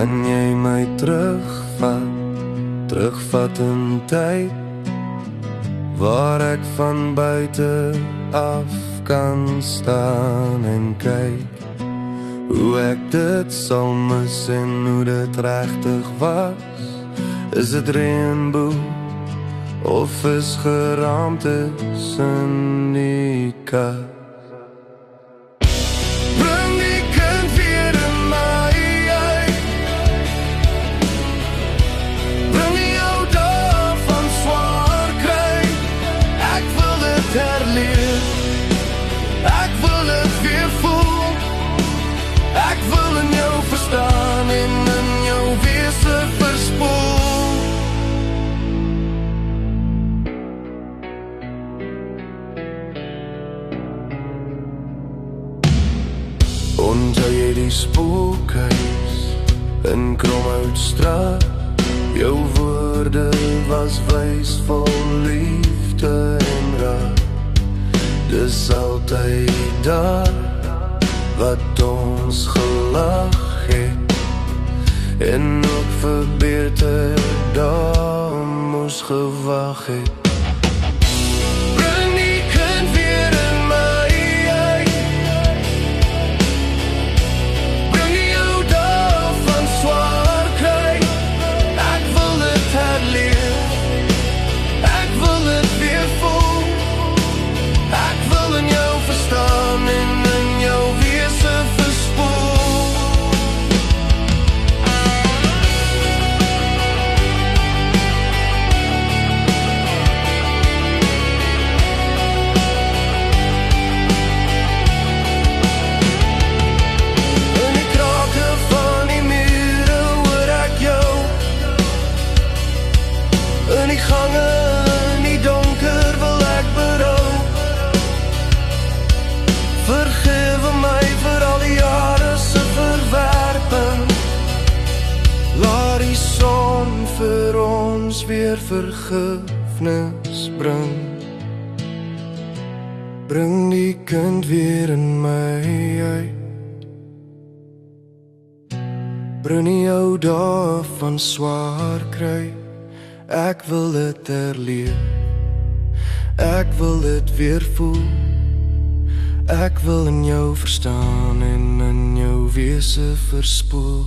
Kan jy my terugvat in tyd, waar ek van buite af kan staan en kyk hoe ek dit sal mis en hoe dit regtig was. Is dit reënboog of is geraamtes in die kas? Bring die kind weer in my uit, bring die ou dae van swaar kry. Ek wil dit herleef, ek wil dit weer voel, ek wil in jou verstaan en in jou wese verspoel. Onthou jy die spookhuis in Kromhoutstraat? Jou woorde was wys vol liefde en raad. Dis altyd daar wat ons gelag het en ook vir beter dae moes gewag het. Bring die kind weer in my uit, bring die ou dae van swaar kry. Ek wil dit herleef, ek wil dit weer voel, ek wil in jou verstaan en in jou wese verspoel. In die krake van die mure hoor ek jou, in die gange, in die donker wil ek berou. Vergewe my vir al die jare se verwerping, laat die son vir ons weer vergifnis bring. Bring die kind weer in my uit, bring die ou dae van swaar kry. Ek wil dit herleef, ek wil dit weer voel, ek wil in jou verstaan en in jou wese verspoel.